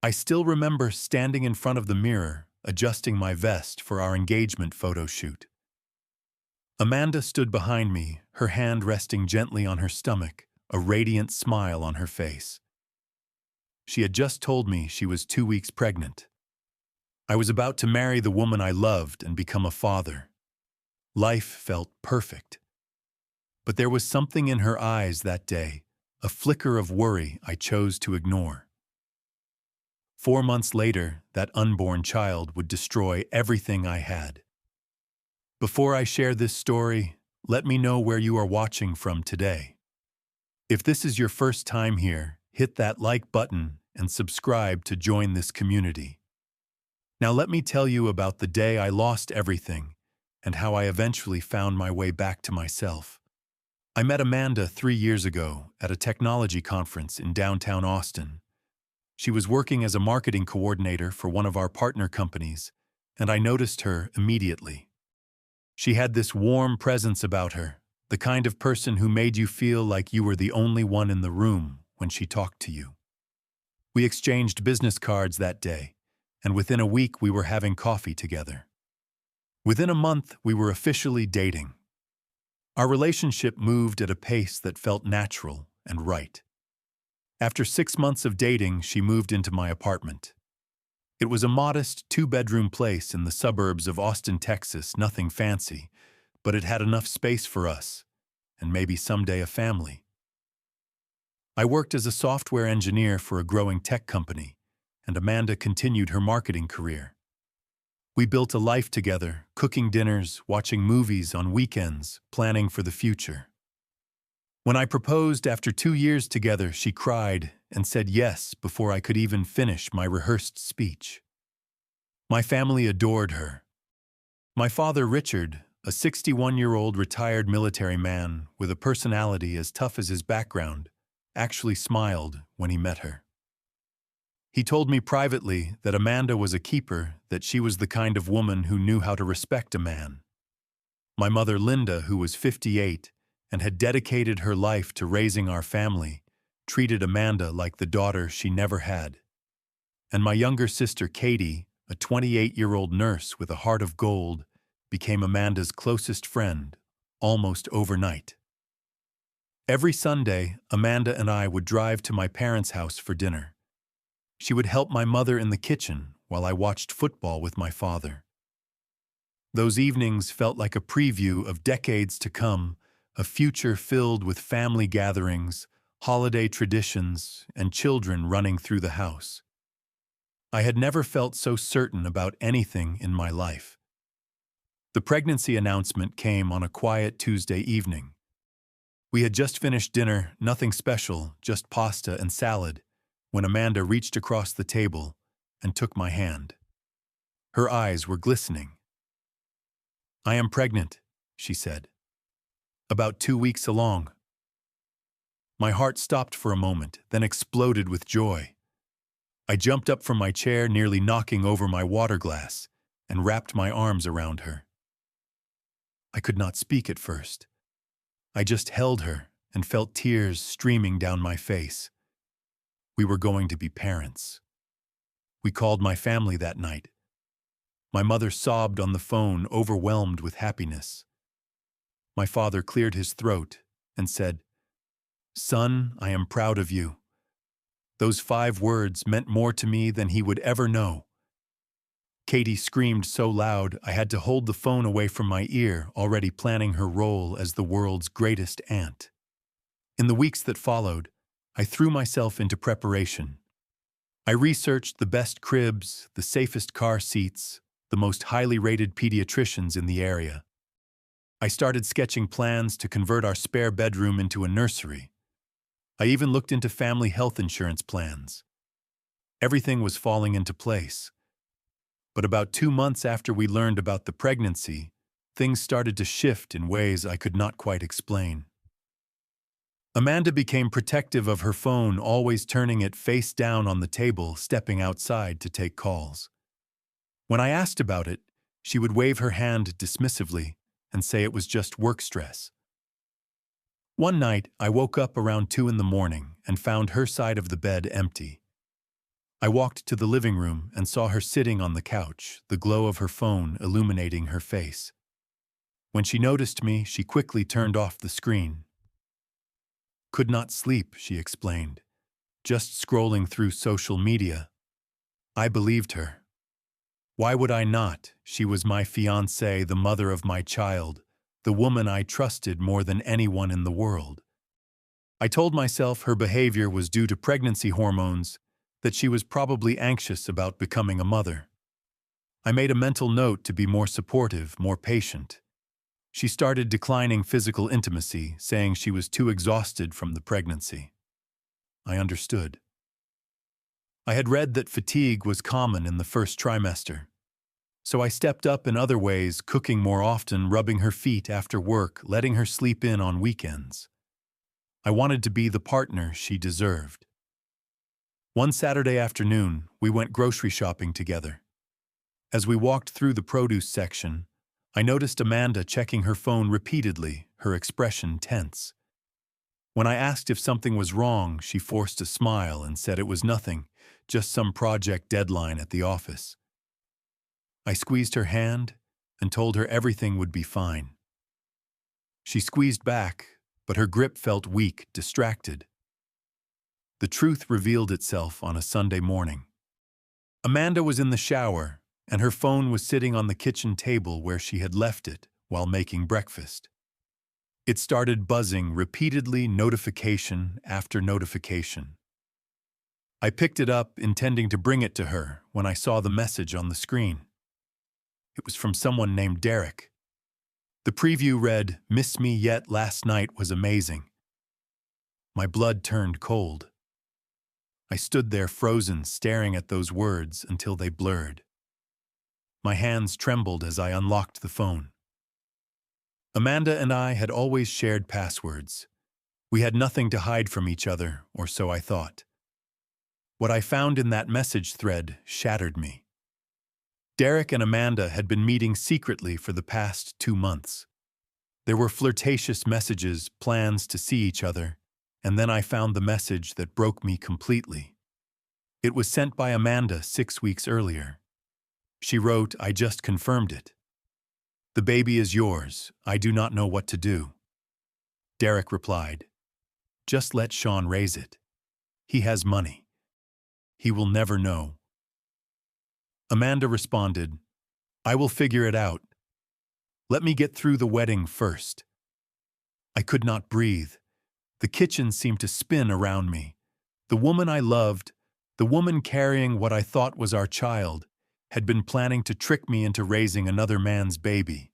I still remember standing in front of the mirror, adjusting my vest for our engagement photo shoot. Amanda stood behind me, her hand resting gently on her stomach, a radiant smile on her face. She had just told me she was 2 weeks pregnant. I was about to marry the woman I loved and become a father. Life felt perfect. But there was something in her eyes that day, a flicker of worry I chose to ignore. 4 months later, that unborn child would destroy everything I had. Before I share this story, let me know where you are watching from today. If this is your first time here, hit that like button and subscribe to join this community. Now let me tell you about the day I lost everything and how I eventually found my way back to myself. I met Amanda 3 years ago at a technology conference in downtown Austin. She was working as a marketing coordinator for one of our partner companies, and I noticed her immediately. She had this warm presence about her, the kind of person who made you feel like you were the only one in the room when she talked to you. We exchanged business cards that day, and within a week we were having coffee together. Within a month, we were officially dating. Our relationship moved at a pace that felt natural and right. After 6 months of dating, she moved into my apartment. It was a modest 2-bedroom place in the suburbs of Austin, Texas, nothing fancy, but it had enough space for us, and maybe someday a family. I worked as a software engineer for a growing tech company, and Amanda continued her marketing career. We built a life together, cooking dinners, watching movies on weekends, planning for the future. When I proposed after 2 years together, she cried and said yes before I could even finish my rehearsed speech. My family adored her. My father, Richard, a 61-year-old retired military man with a personality as tough as his background, actually smiled when he met her. He told me privately that Amanda was a keeper, that she was the kind of woman who knew how to respect a man. My mother, Linda, who was 58 and had dedicated her life to raising our family, treated Amanda like the daughter she never had. And my younger sister, Katie, a 28-year-old nurse with a heart of gold, became Amanda's closest friend, almost overnight. Every Sunday, Amanda and I would drive to my parents' house for dinner. She would help my mother in the kitchen while I watched football with my father. Those evenings felt like a preview of decades to come, a future filled with family gatherings, holiday traditions, and children running through the house. I had never felt so certain about anything in my life. The pregnancy announcement came on a quiet Tuesday evening. We had just finished dinner, nothing special, just pasta and salad, when Amanda reached across the table and took my hand. Her eyes were glistening. "I am pregnant," she said. "About 2 weeks along." My heart stopped for a moment, then exploded with joy. I jumped up from my chair, nearly knocking over my water glass, and wrapped my arms around her. I could not speak at first. I just held her and felt tears streaming down my face. We were going to be parents. We called my family that night. My mother sobbed on the phone, overwhelmed with happiness. My father cleared his throat and said, "Son, I am proud of you." Those 5 words meant more to me than he would ever know. Katie screamed so loud I had to hold the phone away from my ear, already planning her role as the world's greatest aunt. In the weeks that followed, I threw myself into preparation. I researched the best cribs, the safest car seats, the most highly rated pediatricians in the area. I started sketching plans to convert our spare bedroom into a nursery. I even looked into family health insurance plans. Everything was falling into place. But about 2 months after we learned about the pregnancy, things started to shift in ways I could not quite explain. Amanda became protective of her phone, always turning it face down on the table, stepping outside to take calls. When I asked about it, she would wave her hand dismissively and say it was just work stress. One night, I woke up around 2 in the morning and found her side of the bed empty. I walked to the living room and saw her sitting on the couch, the glow of her phone illuminating her face. When she noticed me, she quickly turned off the screen. "Could not sleep," she explained. "Just scrolling through social media." I believed her. Why would I not? She was my fiancée, the mother of my child, the woman I trusted more than anyone in the world. I told myself her behavior was due to pregnancy hormones, that she was probably anxious about becoming a mother. I made a mental note to be more supportive, more patient. She started declining physical intimacy, saying she was too exhausted from the pregnancy. I understood. I had read that fatigue was common in the first trimester. So I stepped up in other ways, cooking more often, rubbing her feet after work, letting her sleep in on weekends. I wanted to be the partner she deserved. One Saturday afternoon, we went grocery shopping together. As we walked through the produce section, I noticed Amanda checking her phone repeatedly, her expression tense. When I asked if something was wrong, she forced a smile and said it was nothing, just some project deadline at the office. I squeezed her hand and told her everything would be fine. She squeezed back, but her grip felt weak, distracted. The truth revealed itself on a Sunday morning. Amanda was in the shower, and her phone was sitting on the kitchen table where she had left it while making breakfast. It started buzzing repeatedly, notification after notification. I picked it up, intending to bring it to her, when I saw the message on the screen. It was from someone named Derek. The preview read, "Miss me yet? Last night was amazing." My blood turned cold. I stood there frozen, staring at those words until they blurred. My hands trembled as I unlocked the phone. Amanda and I had always shared passwords. We had nothing to hide from each other, or so I thought. What I found in that message thread shattered me. Derek and Amanda had been meeting secretly for the past 2 months. There were flirtatious messages, plans to see each other, and then I found the message that broke me completely. It was sent by Amanda 6 weeks earlier. She wrote, "I just confirmed it. The baby is yours. I do not know what to do." Derek replied, "Just let Sean raise it. He has money. He will never know." Amanda responded, "I will figure it out. Let me get through the wedding first." I could not breathe. The kitchen seemed to spin around me. The woman I loved, the woman carrying what I thought was our child, had been planning to trick me into raising another man's baby.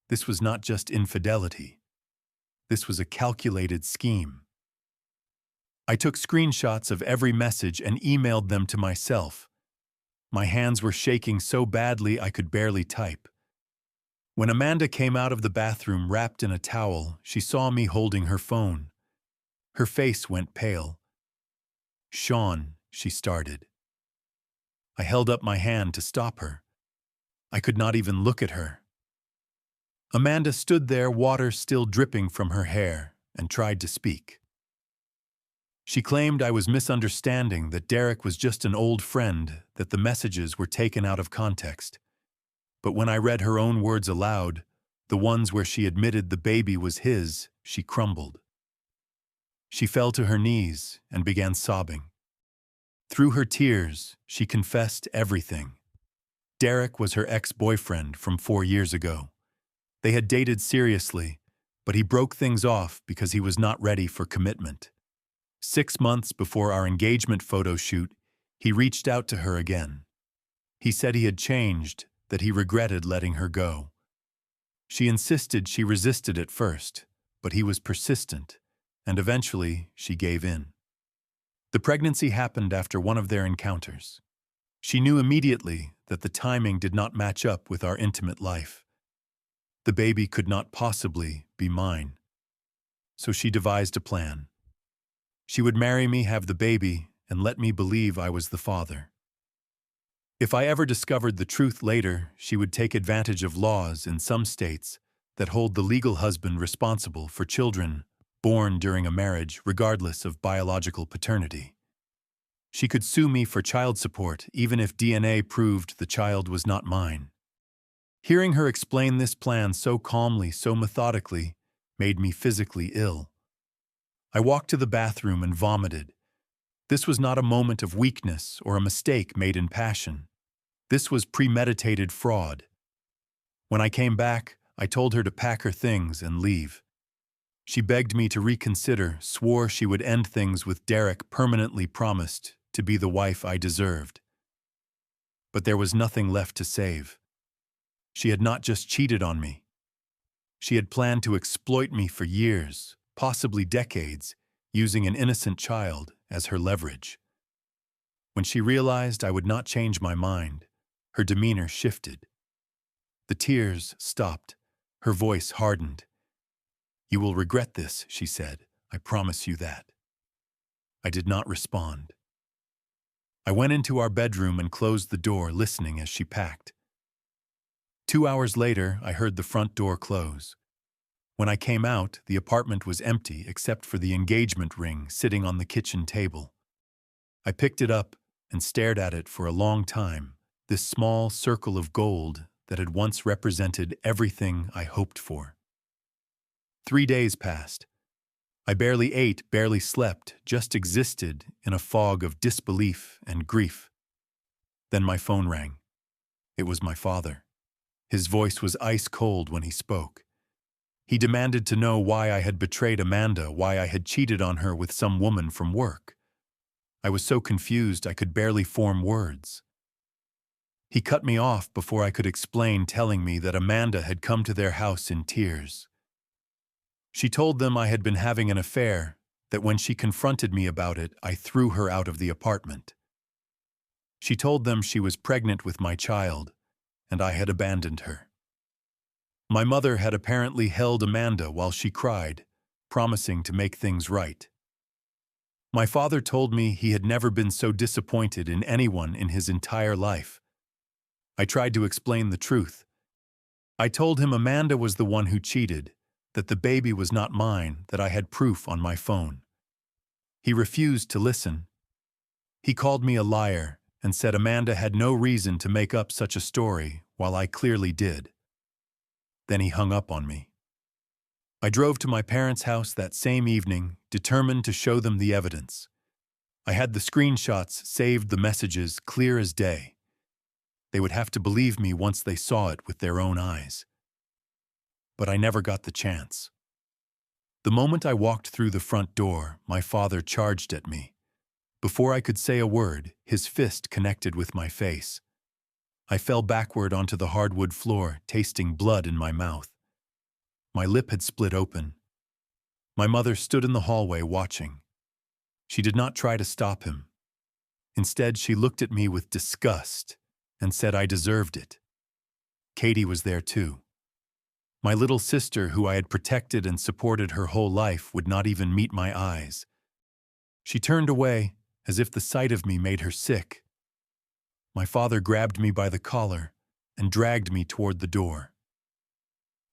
This was not just infidelity. This was a calculated scheme. I took screenshots of every message and emailed them to myself. My hands were shaking so badly I could barely type. When Amanda came out of the bathroom wrapped in a towel, she saw me holding her phone. Her face went pale. "Sean," she started. I held up my hand to stop her. I could not even look at her. Amanda stood there, water still dripping from her hair, and tried to speak. She claimed I was misunderstanding, that Derek was just an old friend, that the messages were taken out of context. But when I read her own words aloud, the ones where she admitted the baby was his, she crumbled. She fell to her knees and began sobbing. Through her tears, she confessed everything. Derek was her ex-boyfriend from 4 years ago. They had dated seriously, but he broke things off because he was not ready for commitment. 6 months before our engagement photo shoot, he reached out to her again. He said he had changed, that he regretted letting her go. She insisted she resisted at first, but he was persistent, and eventually she gave in. The pregnancy happened after one of their encounters. She knew immediately that the timing did not match up with our intimate life. The baby could not possibly be mine. So she devised a plan. She would marry me, have the baby, and let me believe I was the father. If I ever discovered the truth later, she would take advantage of laws in some states that hold the legal husband responsible for children born during a marriage regardless of biological paternity. She could sue me for child support even if DNA proved the child was not mine. Hearing her explain this plan so calmly, so methodically, made me physically ill. I walked to the bathroom and vomited. This was not a moment of weakness or a mistake made in passion. This was premeditated fraud. When I came back, I told her to pack her things and leave. She begged me to reconsider, swore she would end things with Derek, permanently promised to be the wife I deserved. But there was nothing left to save. She had not just cheated on me. She had planned to exploit me for years, possibly decades, using an innocent child as her leverage. When she realized I would not change my mind, her demeanor shifted. The tears stopped. Her voice hardened. "You will regret this," she said. "I promise you that." I did not respond. I went into our bedroom and closed the door, listening as she packed. 2 hours later, I heard the front door close. When I came out, the apartment was empty except for the engagement ring sitting on the kitchen table. I picked it up and stared at it for a long time, this small circle of gold that had once represented everything I hoped for. 3 days passed. I barely ate, barely slept, just existed in a fog of disbelief and grief. Then my phone rang. It was my father. His voice was ice cold when he spoke. He demanded to know why I had betrayed Amanda, why I had cheated on her with some woman from work. I was so confused I could barely form words. He cut me off before I could explain, telling me that Amanda had come to their house in tears. She told them I had been having an affair, that when she confronted me about it, I threw her out of the apartment. She told them she was pregnant with my child, and I had abandoned her. My mother had apparently held Amanda while she cried, promising to make things right. My father told me he had never been so disappointed in anyone in his entire life. I tried to explain the truth. I told him Amanda was the one who cheated, that the baby was not mine, that I had proof on my phone. He refused to listen. He called me a liar and said Amanda had no reason to make up such a story, while I clearly did. Then he hung up on me. I drove to my parents' house that same evening, determined to show them the evidence. I had the screenshots, saved the messages, clear as day. They would have to believe me once they saw it with their own eyes. But I never got the chance. The moment I walked through the front door, my father charged at me. Before I could say a word, his fist connected with my face. I fell backward onto the hardwood floor, tasting blood in my mouth. My lip had split open. My mother stood in the hallway watching. She did not try to stop him. Instead, she looked at me with disgust and said I deserved it. Katie was there too. My little sister, who I had protected and supported her whole life, would not even meet my eyes. She turned away, as if the sight of me made her sick. My father grabbed me by the collar and dragged me toward the door.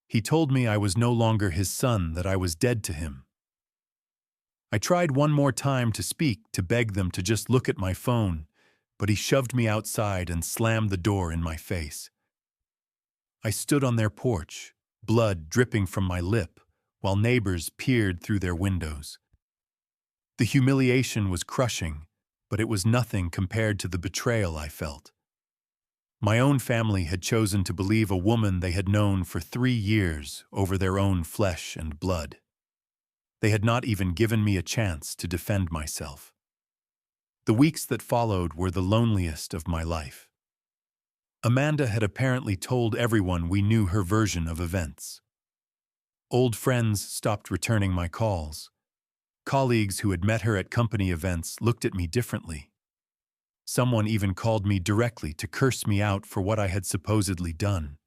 He told me I was no longer his son, that I was dead to him. I tried one more time to speak, to beg them to just look at my phone, but he shoved me outside and slammed the door in my face. I stood on their porch, blood dripping from my lip, while neighbors peered through their windows. The humiliation was crushing, but it was nothing compared to the betrayal I felt. My own family had chosen to believe a woman they had known for 3 years over their own flesh and blood. They had not even given me a chance to defend myself. The weeks that followed were the loneliest of my life. Amanda had apparently told everyone we knew her version of events. Old friends stopped returning my calls. Colleagues who had met her at company events looked at me differently. Someone even called me directly to curse me out for what I had supposedly done.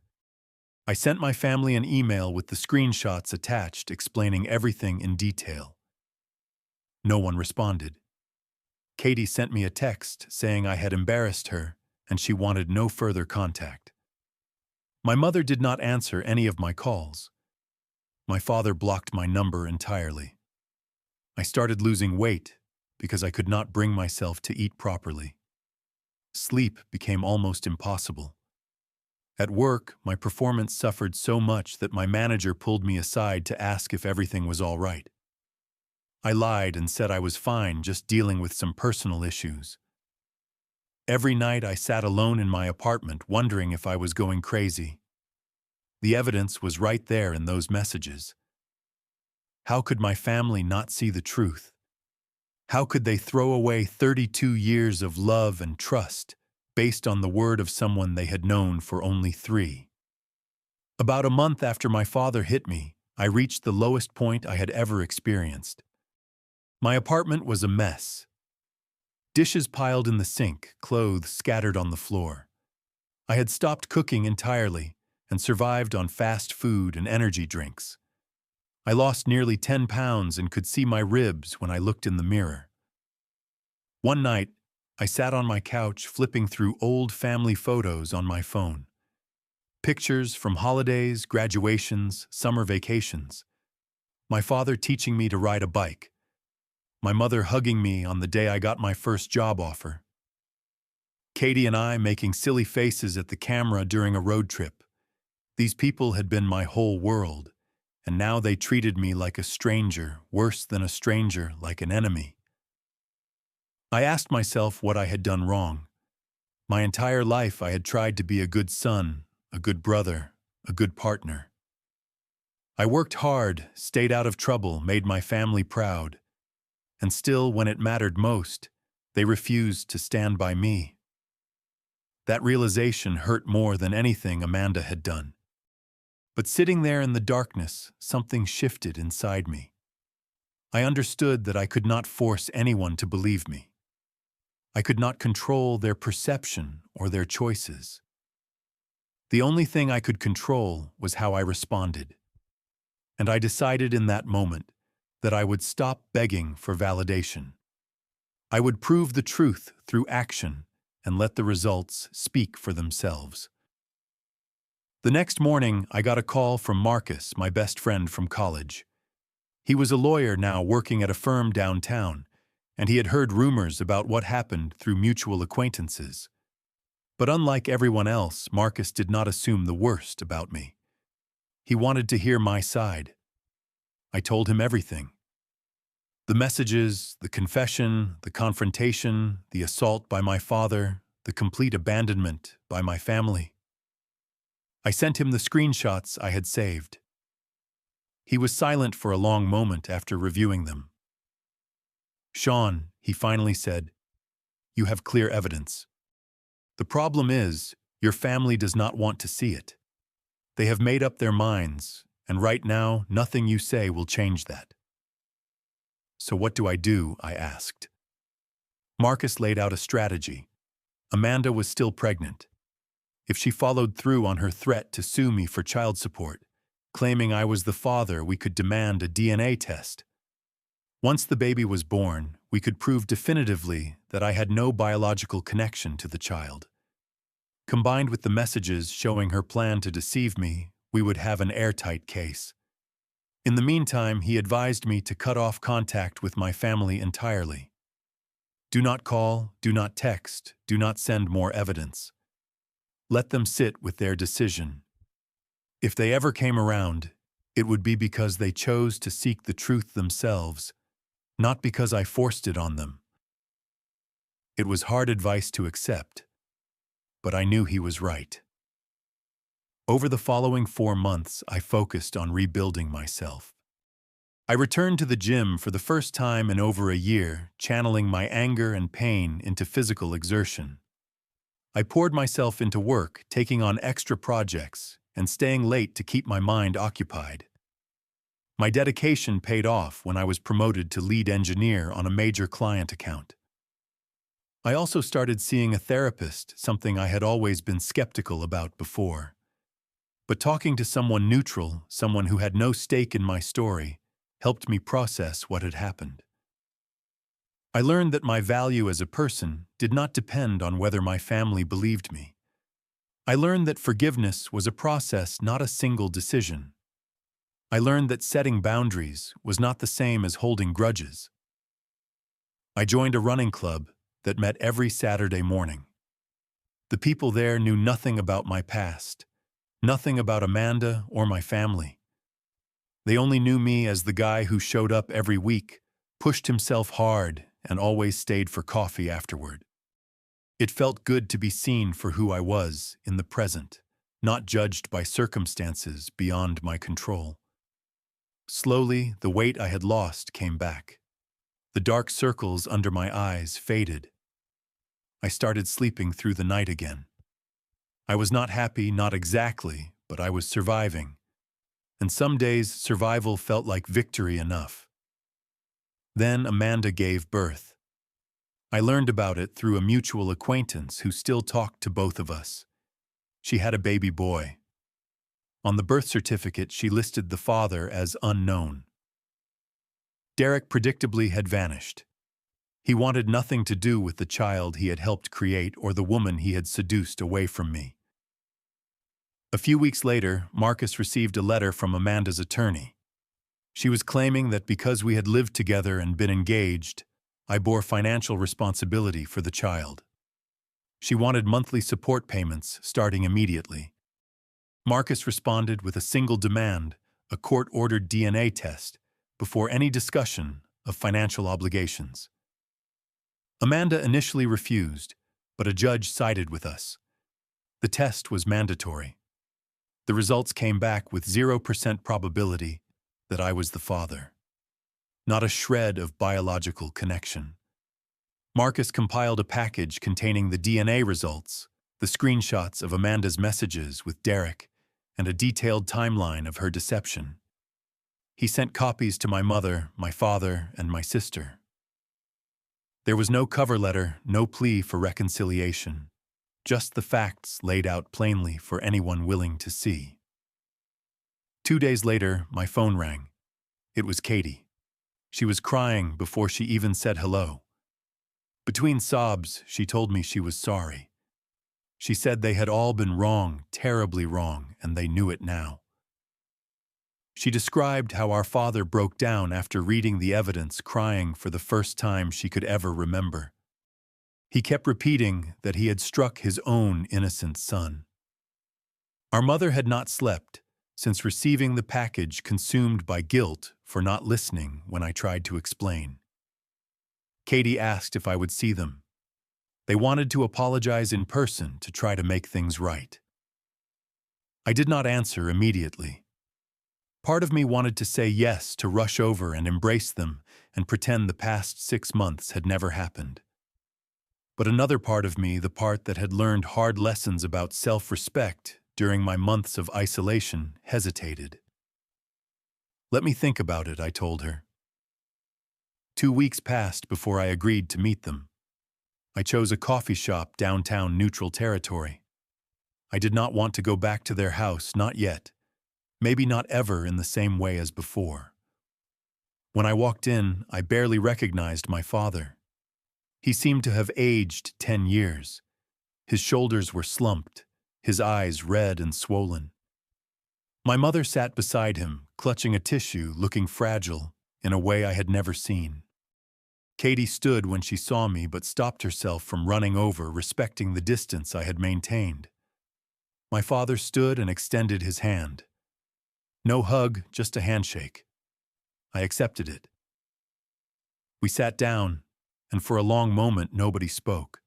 I sent my family an email with the screenshots attached explaining everything in detail. No one responded. Katie sent me a text saying I had embarrassed her and she wanted no further contact. My mother did not answer any of my calls. My father blocked my number entirely. I started losing weight, because I could not bring myself to eat properly. Sleep became almost impossible. At work, my performance suffered so much that my manager pulled me aside to ask if everything was all right. I lied and said I was fine, just dealing with some personal issues. Every night I sat alone in my apartment wondering if I was going crazy. The evidence was right there in those messages. How could my family not see the truth? How could they throw away 32 years of love and trust based on the word of someone they had known for only 3? About a month after my father hit me, I reached the lowest point I had ever experienced. My apartment was a mess. Dishes piled in the sink, clothes scattered on the floor. I had stopped cooking entirely and survived on fast food and energy drinks. I lost nearly 10 pounds and could see my ribs when I looked in the mirror. One night, I sat on my couch flipping through old family photos on my phone. Pictures from holidays, graduations, summer vacations. My father teaching me to ride a bike. My mother hugging me on the day I got my first job offer. Katie and I making silly faces at the camera during a road trip. These people had been my whole world, and now they treated me like a stranger, worse than a stranger, like an enemy. I asked myself what I had done wrong. My entire life I had tried to be a good son, a good brother, a good partner. I worked hard, stayed out of trouble, made my family proud. And still, when it mattered most, they refused to stand by me. That realization hurt more than anything Amanda had done. But sitting there in the darkness, something shifted inside me. I understood that I could not force anyone to believe me. I could not control their perception or their choices. The only thing I could control was how I responded. And I decided in that moment that I would stop begging for validation. I would prove the truth through action and let the results speak for themselves. The next morning, I got a call from Marcus, my best friend from college. He was a lawyer now working at a firm downtown, and he had heard rumors about what happened through mutual acquaintances. But unlike everyone else, Marcus did not assume the worst about me. He wanted to hear my side. I told him everything. The messages, the confession, the confrontation, the assault by my father, the complete abandonment by my family. I sent him the screenshots I had saved. He was silent for a long moment after reviewing them. "Sean," he finally said, "you have clear evidence. The problem is, your family does not want to see it. They have made up their minds, and right now, nothing you say will change that." "So what do I do?" I asked. Marcus laid out a strategy. Amanda was still pregnant. If she followed through on her threat to sue me for child support, claiming I was the father, we could demand a DNA test. Once the baby was born, we could prove definitively that I had no biological connection to the child. Combined with the messages showing her plan to deceive me, we would have an airtight case. In the meantime, he advised me to cut off contact with my family entirely. Do not call, do not text, do not send more evidence. Let them sit with their decision. If they ever came around, it would be because they chose to seek the truth themselves, not because I forced it on them. It was hard advice to accept, but I knew he was right. Over the following 4 months, I focused on rebuilding myself. I returned to the gym for the first time in over a year, channeling my anger and pain into physical exertion. I poured myself into work, taking on extra projects and staying late to keep my mind occupied. My dedication paid off when I was promoted to lead engineer on a major client account. I also started seeing a therapist, something I had always been skeptical about before. But talking to someone neutral, someone who had no stake in my story, helped me process what had happened. I learned that my value as a person did not depend on whether my family believed me. I learned that forgiveness was a process, not a single decision. I learned that setting boundaries was not the same as holding grudges. I joined a running club that met every Saturday morning. The people there knew nothing about my past, nothing about Amanda or my family. They only knew me as the guy who showed up every week, pushed himself hard, and always stayed for coffee afterward. It felt good to be seen for who I was in the present, not judged by circumstances beyond my control. Slowly, the weight I had lost came back. The dark circles under my eyes faded. I started sleeping through the night again. I was not happy, not exactly, but I was surviving. And some days, survival felt like victory enough. Then Amanda gave birth. I learned about it through a mutual acquaintance who still talked to both of us. She had a baby boy. On the birth certificate, she listed the father as unknown. Derek predictably had vanished. He wanted nothing to do with the child he had helped create or the woman he had seduced away from me. A few weeks later, Marcus received a letter from Amanda's attorney. She was claiming that because we had lived together and been engaged, I bore financial responsibility for the child. She wanted monthly support payments starting immediately. Marcus responded with a single demand, a court-ordered DNA test, before any discussion of financial obligations. Amanda initially refused, but a judge sided with us. The test was mandatory. The results came back with 0% probability that I was the father. Not a shred of biological connection. Marcus compiled a package containing the DNA results, the screenshots of Amanda's messages with Derek, and a detailed timeline of her deception. He sent copies to my mother, my father, and my sister. There was no cover letter, no plea for reconciliation, just the facts laid out plainly for anyone willing to see. 2 days later, my phone rang. It was Katie. She was crying before she even said hello. Between sobs, she told me she was sorry. She said they had all been wrong, terribly wrong, and they knew it now. She described how our father broke down after reading the evidence, crying for the first time she could ever remember. He kept repeating that he had struck his own innocent son. Our mother had not slept since receiving the package, consumed by guilt for not listening when I tried to explain. Katie asked if I would see them. They wanted to apologize in person to try to make things right. I did not answer immediately. Part of me wanted to say yes, to rush over and embrace them and pretend the past 6 months had never happened. But another part of me, the part that had learned hard lessons about self-respect during my months of isolation, hesitated. Let me think about it, I told her. 2 weeks passed before I agreed to meet them. I chose a coffee shop downtown Neutral Territory. I did not want to go back to their house, not yet. Maybe not ever in the same way as before. When I walked in, I barely recognized my father. He seemed to have aged 10 years. His shoulders were slumped, his eyes red and swollen. My mother sat beside him, clutching a tissue, looking fragile in a way I had never seen. Katie stood when she saw me but stopped herself from running over, respecting the distance I had maintained. My father stood and extended his hand. No hug, just a handshake. I accepted it. We sat down, and for a long moment nobody spoke.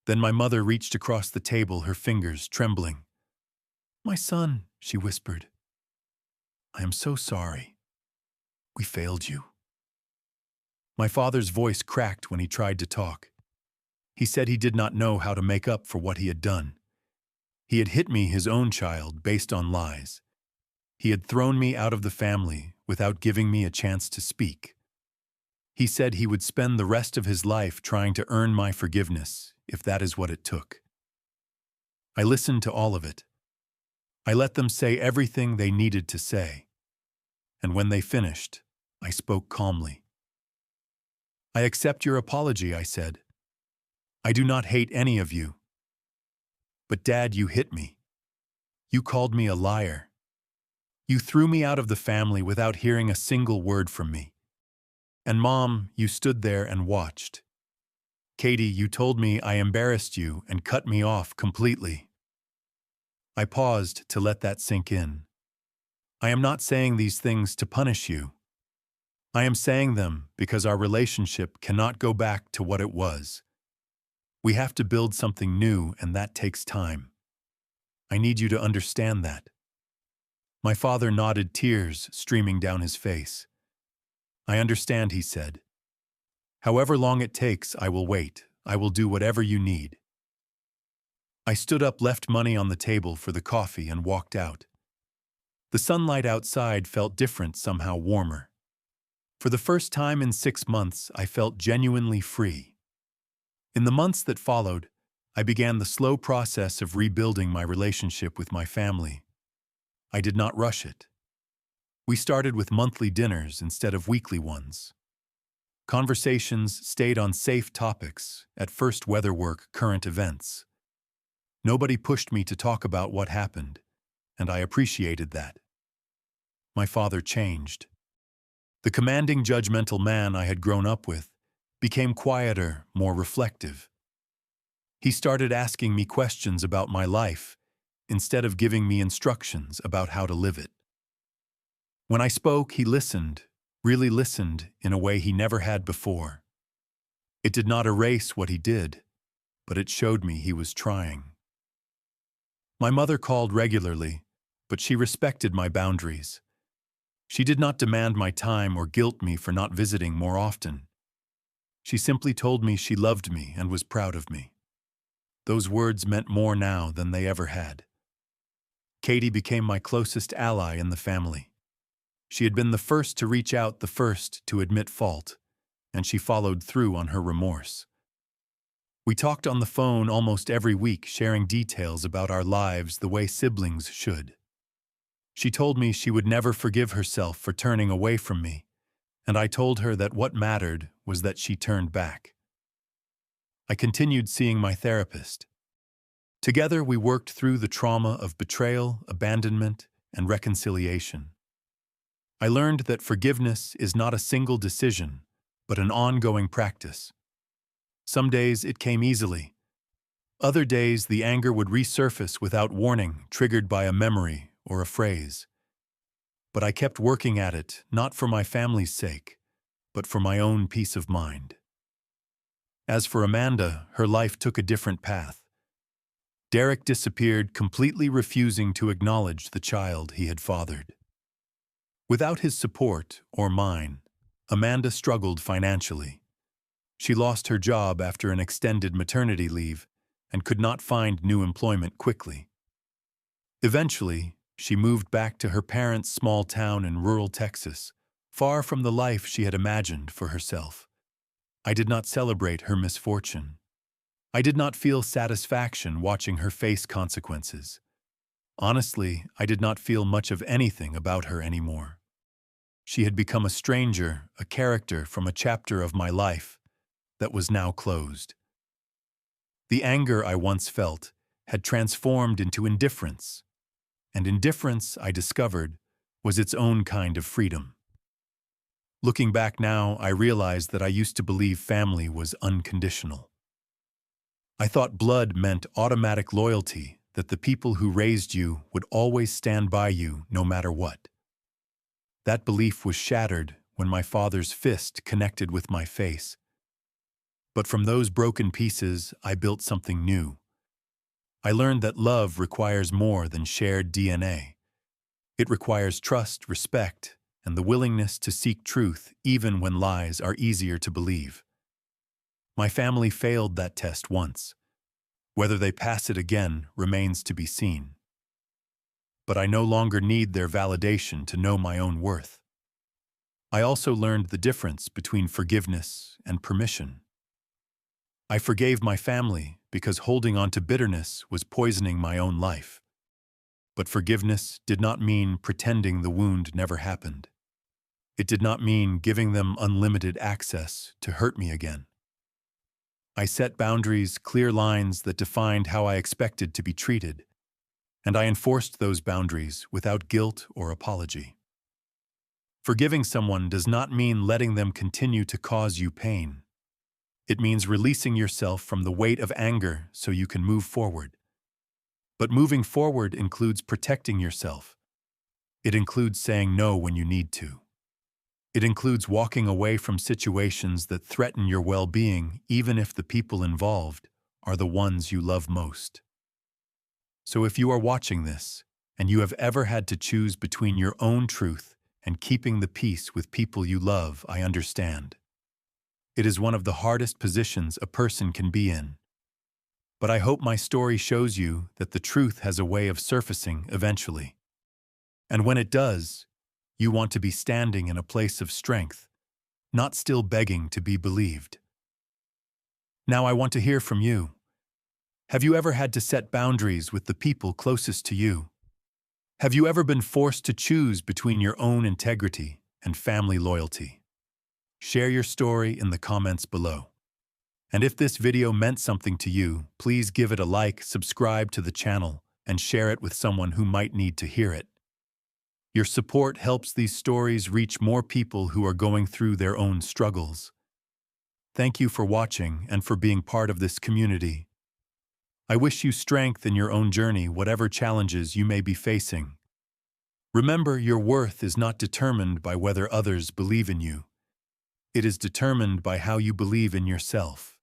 Then my mother reached across the table, her fingers trembling. "My son," she whispered. "I am so sorry. We failed you." My father's voice cracked when he tried to talk. He said he did not know how to make up for what he had done. He had hit me, his own child, based on lies. He had thrown me out of the family without giving me a chance to speak. He said he would spend the rest of his life trying to earn my forgiveness, if that is what it took. I listened to all of it. I let them say everything they needed to say. And when they finished, I spoke calmly. "I accept your apology," I said. "I do not hate any of you. But Dad, you hit me. You called me a liar. You threw me out of the family without hearing a single word from me. And Mom, you stood there and watched. Katie, you told me I embarrassed you and cut me off completely. I paused to let that sink in. I am not saying these things to punish you. I am saying them because our relationship cannot go back to what it was. We have to build something new, and that takes time. I need you to understand that. My father nodded, tears streaming down his face. I understand, he said. However long it takes, I will wait. I will do whatever you need. I stood up, left money on the table for the coffee, and walked out. The sunlight outside felt different, somehow warmer. For the first time in 6 months, I felt genuinely free. In the months that followed, I began the slow process of rebuilding my relationship with my family. I did not rush it. We started with monthly dinners instead of weekly ones. Conversations stayed on safe topics, at first weather work, current events. Nobody pushed me to talk about what happened, and I appreciated that. My father changed. The commanding, judgmental man I had grown up with became quieter, more reflective. He started asking me questions about my life instead of giving me instructions about how to live it. When I spoke, he listened, really listened in a way he never had before. It did not erase what he did, but it showed me he was trying. My mother called regularly, but she respected my boundaries. She did not demand my time or guilt me for not visiting more often. She simply told me she loved me and was proud of me. Those words meant more now than they ever had. Katie became my closest ally in the family. She had been the first to reach out, the first to admit fault, and she followed through on her remorse. We talked on the phone almost every week, sharing details about our lives the way siblings should. She told me she would never forgive herself for turning away from me, and I told her that what mattered was that she turned back. I continued seeing my therapist. Together we worked through the trauma of betrayal, abandonment, and reconciliation. I learned that forgiveness is not a single decision, but an ongoing practice. Some days it came easily. Other days the anger would resurface without warning, triggered by a memory or a phrase. But I kept working at it, not for my family's sake, but for my own peace of mind. As for Amanda, her life took a different path. Derek disappeared, completely refusing to acknowledge the child he had fathered. Without his support, or mine, Amanda struggled financially. She lost her job after an extended maternity leave and could not find new employment quickly. Eventually, she moved back to her parents' small town in rural Texas, far from the life she had imagined for herself. I did not celebrate her misfortune. I did not feel satisfaction watching her face consequences. Honestly, I did not feel much of anything about her anymore. She had become a stranger, a character from a chapter of my life that was now closed. The anger I once felt had transformed into indifference, and indifference, I discovered, was its own kind of freedom. Looking back now, I realized that I used to believe family was unconditional. I thought blood meant automatic loyalty, that the people who raised you would always stand by you no matter what. That belief was shattered when my father's fist connected with my face. But from those broken pieces, I built something new. I learned that love requires more than shared DNA. It requires trust, respect, and the willingness to seek truth even when lies are easier to believe. My family failed that test once. Whether they pass it again remains to be seen. But I no longer need their validation to know my own worth. I also learned the difference between forgiveness and permission. I forgave my family because holding on to bitterness was poisoning my own life. But forgiveness did not mean pretending the wound never happened. It did not mean giving them unlimited access to hurt me again. I set boundaries, clear lines that defined how I expected to be treated, and I enforced those boundaries without guilt or apology. Forgiving someone does not mean letting them continue to cause you pain. It means releasing yourself from the weight of anger so you can move forward. But moving forward includes protecting yourself. It includes saying no when you need to. It includes walking away from situations that threaten your well-being, even if the people involved are the ones you love most. So if you are watching this, and you have ever had to choose between your own truth and keeping the peace with people you love, I understand. It is one of the hardest positions a person can be in. But I hope my story shows you that the truth has a way of surfacing eventually. And when it does, you want to be standing in a place of strength, not still begging to be believed. Now I want to hear from you. Have you ever had to set boundaries with the people closest to you? Have you ever been forced to choose between your own integrity and family loyalty? Share your story in the comments below. And if this video meant something to you, please give it a like, subscribe to the channel, and share it with someone who might need to hear it. Your support helps these stories reach more people who are going through their own struggles. Thank you for watching and for being part of this community. I wish you strength in your own journey, whatever challenges you may be facing. Remember, your worth is not determined by whether others believe in you. It is determined by how you believe in yourself.